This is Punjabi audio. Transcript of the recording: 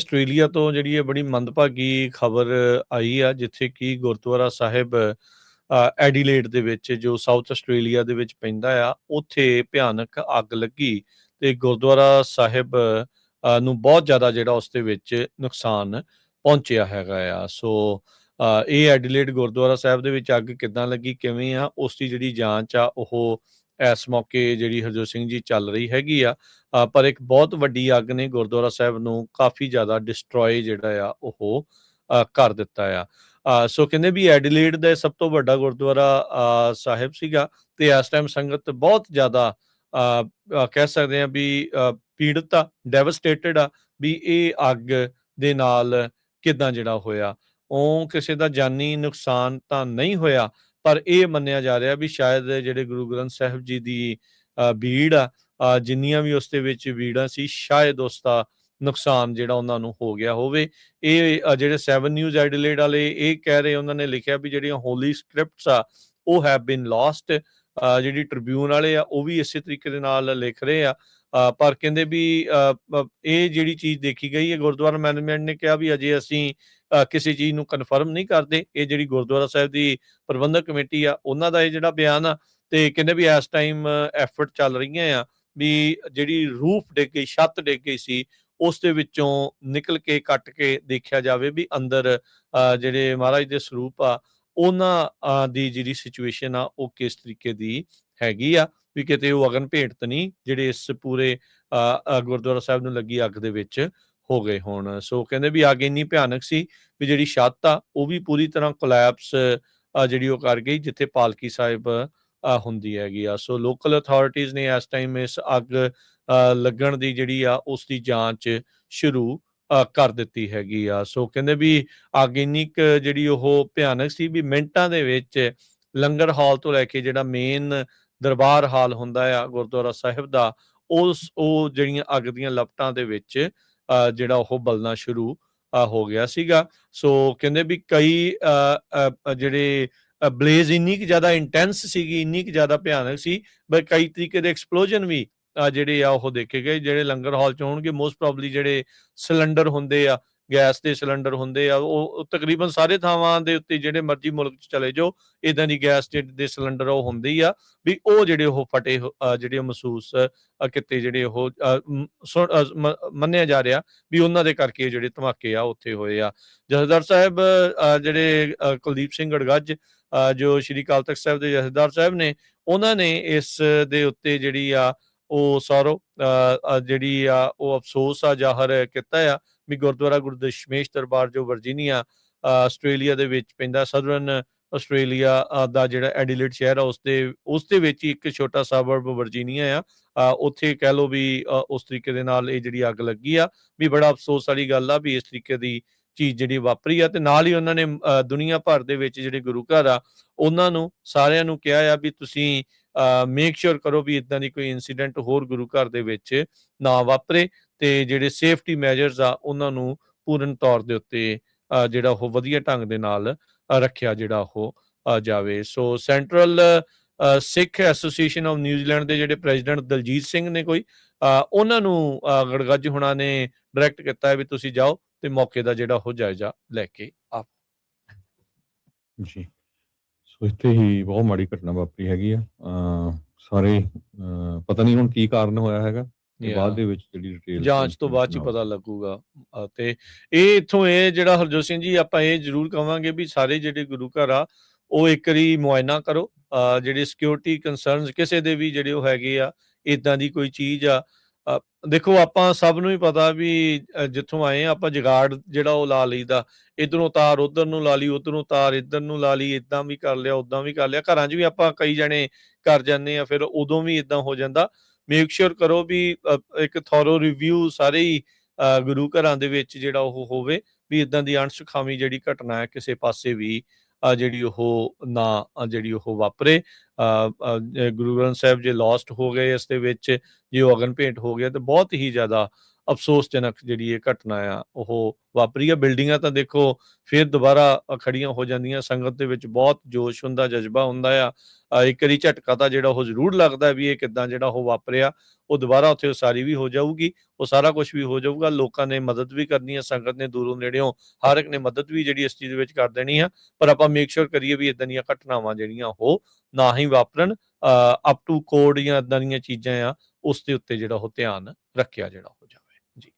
ਆਸਟ੍ਰੇਲੀਆ ਤੋਂ ਜਿਹੜੀ ਇਹ ਬੜੀ ਮੰਦਭਾਗੀ ਖਬਰ ਆਈ ਆ, ਜਿੱਥੇ ਕਿ ਗੁਰਦੁਆਰਾ ਸਾਹਿਬ ਐਡੀਲੇਡ ਦੇ ਵਿੱਚ, ਜੋ ਸਾਊਥ ਆਸਟ੍ਰੇਲੀਆ ਦੇ ਵਿੱਚ ਪੈਂਦਾ ਆ, ਉੱਥੇ ਭਿਆਨਕ ਅੱਗ ਲੱਗੀ ਤੇ ਗੁਰਦੁਆਰਾ ਸਾਹਿਬ ਨੂੰ ਬਹੁਤ ਜ਼ਿਆਦਾ ਜਿਹੜਾ ਉਸ ਦੇ ਵਿੱਚ ਨੁਕਸਾਨ ਪਹੁੰਚਿਆ ਹੈਗਾ ਆ। ਸੋ ਇਹ ਐਡੀਲੇਡ ਗੁਰਦੁਆਰਾ ਸਾਹਿਬ ਦੇ ਵਿੱਚ ਅੱਗ ਕਿੱਦਾਂ ਲੱਗੀ, ਕਿਵੇਂ ਆ, ਉਸ ਦੀ ਜਿਹੜੀ ਜਾਂਚ ਆ ਉਹ ਇਸ ਮੌਕੇ ਜਿਹੜੀ ਹਰਜੋਤ ਸਿੰਘ ਜੀ ਚੱਲ ਰਹੀ ਹੈਗੀ ਆ। ਪਰ ਇੱਕ ਬਹੁਤ ਵੱਡੀ ਅੱਗ ਨੇ ਗੁਰਦੁਆਰਾ ਸਾਹਿਬ ਨੂੰ ਕਾਫੀ ਜ਼ਿਆਦਾ ਡਿਸਟਰੋਏ ਜਿਹੜਾ ਆ ਉਹ ਕਰ ਦਿੱਤਾ ਆ। ਸੋ ਕਹਿੰਦੇ ਵੀ ਐਡੀਲੇਡ ਦਾ ਸਭ ਤੋਂ ਵੱਡਾ ਗੁਰਦੁਆਰਾ ਸਾਹਿਬ ਸੀਗਾ ਤੇ ਇਸ ਟਾਈਮ ਸੰਗਤ ਬਹੁਤ ਜ਼ਿਆਦਾ ਕਹਿ ਸਕਦੇ ਆ ਵੀ ਪੀੜਤ ਆ, ਡੈਵਸਟੇਟਡ ਆ ਵੀ ਇਹ ਅੱਗ ਦੇ ਨਾਲ ਕਿੱਦਾਂ ਜਿਹੜਾ ਹੋਇਆ। ਉਹ ਕਿਸੇ ਦਾ ਜਾਨੀ ਨੁਕਸਾਨ ਤਾਂ ਨਹੀਂ ਹੋਇਆ, ਪਰ ਇਹ ਮੰਨਿਆ ਜਾ ਰਿਹਾ ਵੀ ਸ਼ਾਇਦ ਜਿਹੜੇ ਗੁਰੂ ਗ੍ਰੰਥ ਸਾਹਿਬ ਜੀ ਦੀ ਭੀੜ ਆ, ਜਿੰਨੀਆਂ ਵੀ ਉਸ ਦੇ ਵਿੱਚ ਭੀੜਾਂ ਸੀ, ਸ਼ਾਇਦ ਉਸ ਦਾ ਨੁਕਸਾਨ ਜਿਹੜਾ ਉਹਨਾਂ ਨੂੰ ਹੋ ਗਿਆ ਹੋਵੇ। ਇਹ ਜਿਹੜੇ 7 ਨਿਊਜ਼ ਐਡੀਲੇਡ ਵਾਲੇ ਇਹ ਕਹਿ ਰਹੇ, ਉਹਨਾਂ ਨੇ ਲਿਖਿਆ ਵੀ ਜਿਹੜੀਆਂ ਹੋਲੀ ਸਕ੍ਰਿਪਟਸ ਆ ਉਹ ਹੈਵ ਬੀਨ ਲੋਸਟ। ਜਿਹੜੀ ਟ੍ਰਿਬਿਊਨ ਵਾਲੇ ਆ ਉਹ ਵੀ ਇਸੇ ਤਰੀਕੇ ਦੇ ਨਾਲ ਲਿਖ ਰਹੇ ਆ। ਪਰ ਕਹਿੰਦੇ ਵੀ ਇਹ ਜਿਹੜੀ ਚੀਜ਼ ਦੇਖੀ ਗਈ ਹੈ, ਗੁਰਦੁਆਰਾ ਮੈਨੇਜਮੈਂਟ ਨੇ ਕਿਹਾ ਵੀ ਅਜੇ ਅਸੀਂ ਕਿਸੇ ਚੀਜ਼ ਨੂੰ ਕਨਫਰਮ ਨਹੀਂ ਕਰਦੇ। ਇਹ ਜਿਹੜੀ ਗੁਰਦੁਆਰਾ ਸਾਹਿਬ ਦੀ ਪ੍ਰਬੰਧਕ ਕਮੇਟੀ ਆ, ਉਹਨਾਂ ਦਾ ਇਹ ਜਿਹੜਾ ਬਿਆਨ ਆ, ਤੇ ਕਹਿੰਦੇ ਵੀ ਇਸ ਟਾਈਮ ਐਫਰਟ ਚੱਲ ਰਹੀਆਂ ਆ ਵੀ ਜਿਹੜੀ ਰੂਫ ਡਿੱਗ ਗਈ, ਛੱਤ ਡਿੱਗ ਗਈ ਸੀ, ਉਸ ਦੇ ਵਿੱਚੋਂ ਨਿਕਲ ਕੇ ਕੱਟ ਕੇ ਦੇਖਿਆ ਜਾਵੇ ਵੀ ਅੰਦਰ ਜਿਹੜੇ ਮਹਾਰਾਜ ਦੇ ਸਰੂਪ ਆ ਉਹਨਾਂ ਦੀ ਜਿਹੜੀ ਸਿਚੁਏਸ਼ਨ ਆ ਉਹ ਕਿਸ ਤਰੀਕੇ ਦੀ ਹੈਗੀ ਆ, ਵੀ ਕਿਤੇ ਉਹ ਅਗਨ ਭੇਟ ਤਾਂ ਨਹੀਂ ਜਿਹੜੇ ਇਸ ਪੂਰੇ ਗੁਰਦੁਆਰਾ ਸਾਹਿਬ ਨੂੰ ਲੱਗੀ ਅੱਗ ਦੇ ਵਿੱਚ ਹੋ ਗਏ ਹੋਣ। ਸੋ ਕਹਿੰਦੇ ਵੀ ਅੱਗ ਇੰਨੀ ਭਿਆਨਕ ਸੀ ਵੀ ਜਿਹੜੀ ਛੱਤ ਆ ਉਹ ਵੀ ਪੂਰੀ ਤਰ੍ਹਾਂ ਕੋਲੈਪਸ ਜਿਹੜੀ ਉਹ ਕਰ ਗਈ, ਜਿੱਥੇ ਪਾਲਕੀ ਸਾਹਿਬ ਹੁੰਦੀ ਹੈਗੀ ਆ। ਸੋ ਲੋਕਲ ਅਥਾਰਟੀਜ਼ ਨੇ ਇਸ ਟਾਈਮ ਇਸ ਅੱਗ ਲੱਗਣ ਦੀ ਜਿਹੜੀ ਆ ਉਸ ਦੀ ਜਾਂਚ ਸ਼ੁਰੂ ਕਰ ਦਿੱਤੀ ਹੈਗੀ ਆ। ਸੋ ਕਹਿੰਦੇ ਵੀ ਅੱਗ ਇੰਨੀ ਕੁ ਜਿਹੜੀ ਉਹ ਭਿਆਨਕ ਸੀ ਵੀ ਮਿੰਟਾਂ ਦੇ ਵਿੱਚ ਲੰਗਰ ਹਾਲ ਤੋਂ ਲੈ ਕੇ ਜਿਹੜਾ ਮੇਨ ਦਰਬਾਰ ਹਾਲ ਹੁੰਦਾ ਆ ਗੁਰਦੁਆਰਾ ਸਾਹਿਬ ਦਾ, ਉਹ ਜਿਹੜੀਆਂ ਅੱਗ ਦੀਆਂ ਲਪਟਾਂ ਦੇ ਵਿੱਚ ਜਿਹੜਾ ਉਹ ਬਲਣਾ ਸ਼ੁਰੂ ਹੋ ਗਿਆ ਸੀਗਾ। ਸੋ ਕਹਿੰਦੇ ਵੀ ਕਈ ਜਿਹੜੇ ਬਲੇਜ਼ ਇੰਨੀ ਕੁ ਜ਼ਿਆਦਾ ਇੰਟੈਂਸ ਸੀਗੀ, ਇੰਨੀ ਕੁ ਜ਼ਿਆਦਾ ਭਿਆਨਕ ਸੀ, ਬਟ ਕਈ ਤਰੀਕੇ ਦੇ ਐਕਸਪਲੋਜਨ ਵੀ ਜਿਹੜੇ ਆ ਉਹ ਦੇਖੇ ਗਏ। ਜਿਹੜੇ ਲੰਗਰ ਹਾਲ ਚ ਹੋਣਗੇ, ਮੋਸਟ ਪ੍ਰੋਬਬਲੀ ਜਿਹੜੇ ਸਿਲੰਡਰ ਹੁੰਦੇ ਆ, ਗੈਸ ਦੇ ਸਿਲੰਡਰ ਹੁੰਦੇ ਆ, ਉਹ ਤਕਰੀਬਨ ਸਾਰੇ ਥਾਵਾਂ ਦੇ ਉੱਤੇ ਜਿਹੜੇ ਮਰਜ਼ੀ ਮੁਲਕ ਚ ਚਲੇ ਜਾਓ, ਇਦਾਂ ਦੀ ਗੈਸ ਦੇ ਸਿਲੰਡਰ ਉਹ ਹੁੰਦੇ ਹੀ ਆ ਵੀ ਉਹ ਜਿਹੜੇ ਉਹ ਫਟੇ ਜਿਹੜੇ ਮਹਿਸੂਸ ਕਿਤੇ, ਜਿਹੜੇ ਉਹ ਮੰਨਿਆ ਜਾ ਰਿਹਾ ਵੀ ਉਹਨਾਂ ਦੇ ਕਰਕੇ ਜਿਹੜੇ ਧਮਾਕੇ ਆ ਉੱਥੇ ਹੋਏ ਆ। ਜਥੇਦਾਰ ਸਾਹਿਬ ਜਿਹੜੇ ਕੁਲਦੀਪ ਸਿੰਘ ਗੜਗੱਜ, ਜੋ ਸ਼੍ਰੀ ਅਕਾਲ ਤਖਤ ਸਾਹਿਬ ਦੇ ਜਥੇਦਾਰ ਸਾਹਿਬ ਨੇ, ਉਹਨਾਂ ਨੇ ਇਸ ਦੇ ਉੱਤੇ ਜਿਹੜੀ ਆ ਉਹ ਸੌਰਵ ਜਿਹੜੀ ਆ ਉਹ ਅਫਸੋਸ ਜ਼ਾਹਰ ਕੀਤਾ ਆ ਵੀ ਗੁਰਦੁਆਰਾ ਗੁਰੂ ਦਸ਼ਮੇਸ਼ ਦਰਬਾਰ ਜੋ ਵਰਜੀਨੀਆ ਆਸਟ੍ਰੇਲੀਆ ਦੇ ਵਿੱਚ ਪੈਂਦਾ, ਸਦਰਨ ਆਸਟ੍ਰੇਲੀਆ ਦਾ ਜਿਹੜਾ ਐਡੀਲੇਡ ਸ਼ਹਿਰ ਆ, ਉਸ ਦੇ ਵਿੱਚ ਹੀ ਇੱਕ ਛੋਟਾ ਸਾਬਰਬ ਵਰਜੀਨੀਆ ਆ, ਉੱਥੇ ਕਹਿ ਲਓ ਵੀ ਉਸ ਤਰੀਕੇ ਦੇ ਨਾਲ ਇਹ ਜਿਹੜੀ ਅੱਗ ਲੱਗੀ ਆ ਵੀ ਬੜਾ ਅਫਸੋਸ ਵਾਲੀ ਗੱਲ ਆ ਵੀ ਇਸ ਤਰੀਕੇ ਦੀ ਚੀਜ਼ ਜਿਹੜੀ ਵਾਪਰੀ ਆ। ਤੇ ਨਾਲ ਹੀ ਉਹਨਾਂ ਨੇ ਦੁਨੀਆ ਭਰ ਦੇ ਵਿੱਚ ਜਿਹੜੇ ਗੁਰੂ ਘਰ ਆ ਉਹਨਾਂ ਨੂੰ ਸਾਰਿਆਂ ਨੂੰ ਕਿਹਾ ਆ ਵੀ ਤੁਸੀਂ ਮੇਕ ਸ਼ੋਰ ਕਰੋ ਵੀ ਇਦਾਂ ਦੀ ਕੋਈ ਇਨਸੀਡੈਂਟ ਹੋਰ ਗੁਰੂ ਘਰ ਦੇ ਵਿੱਚ ਨਾ ਵਾਪਰੇ, ਤੇ ਜਿਹੜੇ ਸੇਫਟੀ ਮੈਜਰਸ ਆ ਉਹਨਾਂ ਨੂੰ ਪੂਰਨ ਤੌਰ ਦੇ ਉੱਤੇ ਜਿਹੜਾ ਉਹ ਵਧੀਆ ਢੰਗ ਦੇ ਨਾਲ ਰੱਖਿਆ ਜਿਹੜਾ ਉਹ ਜਾਵੇ। So central Sikh association of New Zealand ਦੇ ਜਿਹੜੇ ਪ੍ਰੈਜ਼ੀਡੈਂਟ ਦਲਜੀਤ ਸਿੰਘ ਨੇ ਉਹਨਾਂ ਨੂੰ ਗੜਗੱਜ ਹੁਣਾਂ ਨੇ ਡਾਇਰੈਕਟ ਕੀਤਾ ਹੈ ਵੀ ਤੁਸੀਂ ਜਾਓ ਤੇ ਮੌਕੇ ਦਾ ਜਿਹੜਾ ਉਹ ਜਾਇਜ਼ਾ ਲੈ ਕੇ ਆਓ ਜੀ। ਸੋ ਇੱਥੇ ਹੀ ਬਹੁਤ ਮਾੜੀ ਘਟਨਾ ਵਾਪਰੀ ਹੈਗੀ ਆ। ਸਾਰੇ ਪਤਾ ਨਹੀਂ ਹੁਣ ਕੀ ਕਾਰਨ ਹੋਇਆ ਹੈਗਾ, ਬਾਅਦ ਦੇ ਵਿੱਚ ਜਿਹੜੀ ਡਿਟੇਲ ਜਾਂਚ ਤੋਂ ਬਾਅਦ ਚ ਪਤਾ ਲੱਗੂਗਾ। ਤੇ ਇਹ ਇੱਥੋਂ ਇਹ ਜਿਹੜਾ ਹਰਜੋਤ ਸਿੰਘ ਜੀ, ਆਪਾਂ ਇਹ ਜ਼ਰੂਰ ਕਵਾਂਗੇ ਵੀ ਸਾਰੇ ਜਿਹੜੇ ਗੁਰੂ ਘਰ ਆ ਉਹ ਇੱਕ ਵਾਰੀ ਮੁਆਇਨਾ ਕਰੋ। ਜਿਹੜੇ ਸਿਕਿਉਰਿਟੀ ਕੰਸਰਨਸ ਕਿਸੇ ਦੇ ਵੀ ਜਿਹੜੇ ਉਹ ਹੈਗੇ ਆ, ਇਦਾਂ ਦੀ ਕੋਈ ਚੀਜ਼ ਆ, ਦੇਖੋ ਆਪਾਂ ਸਭ ਨੂੰ ਹੀ ਪਤਾ ਵੀ ਜਿੱਥੋਂ ਆਏ ਆ ਆਪਾਂ ਜੁਗਾੜ ਜਿਹੜਾ ਉਹ ਲਾ ਲਈਦਾ, ਇੱਧਰੋਂ ਤਾਰ ਉੱਧਰ ਨੂੰ ਲਾ ਲਈ, ਉੱਧਰੋਂ ਤਾਰ ਇੱਧਰ ਨੂੰ ਲਾ ਲਈ, ਏਦਾਂ ਵੀ ਕਰ ਲਿਆ, ਉੱਦਾਂ ਵੀ ਕਰ ਲਿਆ। ਘਰਾਂ 'ਚ ਵੀ ਆਪਾਂ ਕਈ ਜਣੇ ਕਰ ਜਾਂਦੇ ਆ, ਫਿਰ ਉਦੋਂ ਵੀ ਏਦਾਂ ਹੋ ਜਾਂਦਾ। ਮੇਕ ਸ਼ੋਰ ਕਰੋ ਵੀ ਇੱਕ ਥੋਰੋ ਰਿਵਿਊ ਸਾਰੇ ਹੀ ਗੁਰੂ ਘਰਾਂ ਦੇ ਵਿੱਚ ਜਿਹੜਾ ਉਹ ਹੋਵੇ ਵੀ ਇਦਾਂ ਦੀ ਅਣਸੁਖਾਵੀਂ ਜਿਹੜੀ ਘਟਨਾ ਹੈ ਕਿਸੇ ਪਾਸੇ ਵੀ ਜਿਹੜੀ ਉਹ ਨਾ ਜਿਹੜੀ ਉਹ ਵਾਪਰੇ। ਗੁਰੂ ਗ੍ਰੰਥ ਸਾਹਿਬ ਜੇ ਲੋਸਟ ਹੋ ਗਏ ਇਸ ਦੇ ਵਿੱਚ, ਜੇ ਉਹ ਅਗਨ ਭੇਂਟ ਹੋ ਗਿਆ ਤਾਂ ਬਹੁਤ ਹੀ ਜ਼ਿਆਦਾ ਅਫਸੋਸਜਨਕ ਜਿਹੜੀ ਇਹ ਘਟਨਾ ਆ ਉਹ ਵਾਪਰੀ ਆ। ਬਿਲਡਿੰਗਾਂ ਤਾਂ ਦੇਖੋ ਫਿਰ ਦੁਬਾਰਾ ਖੜੀਆਂ ਹੋ ਜਾਂਦੀਆਂ, ਸੰਗਤ ਦੇ ਵਿੱਚ ਬਹੁਤ ਜੋਸ਼ ਹੁੰਦਾ, ਜਜ਼ਬਾ ਹੁੰਦਾ ਆ। ਇੱਕ ਵਾਰੀ ਝਟਕਾ ਤਾਂ ਜਿਹੜਾ ਉਹ ਜ਼ਰੂਰ ਲੱਗਦਾ ਵੀ ਇਹ ਕਿੱਦਾਂ ਜਿਹੜਾ ਉਹ ਵਾਪਰਿਆ, ਉਹ ਦੁਬਾਰਾ ਉੱਥੇ ਉਸਾਰੀ ਵੀ ਹੋ ਜਾਊਗੀ, ਉਹ ਸਾਰਾ ਕੁਝ ਵੀ ਹੋ ਜਾਊਗਾ। ਲੋਕਾਂ ਨੇ ਮਦਦ ਵੀ ਕਰਨੀ ਹੈ, ਸੰਗਤ ਨੇ ਦੂਰੋਂ ਨੇੜਿਓਂ ਹਰ ਇੱਕ ਨੇ ਮਦਦ ਵੀ ਜਿਹੜੀ ਇਸ ਚੀਜ਼ ਦੇ ਵਿੱਚ ਕਰ ਦੇਣੀ ਆ। ਪਰ ਆਪਾਂ ਮੇਕ ਸ਼ੋਰ ਕਰੀਏ ਵੀ ਇਦਾਂ ਦੀਆਂ ਘਟਨਾਵਾਂ ਜਿਹੜੀਆਂ ਉਹ ਨਾ ਹੀ ਵਾਪਰਨ। ਅਪ ਟੂ ਕੋਡ ਜਾਂ ਇਦਾਂ ਦੀਆਂ ਚੀਜ਼ਾਂ ਆ ਉਸ ਦੇ ਉੱਤੇ ਜਿਹੜਾ ਉਹ ਧਿਆਨ ਰੱਖਿਆ ਜਿਹੜਾ ਹੋ ਜਾਵੇ ਜੀ।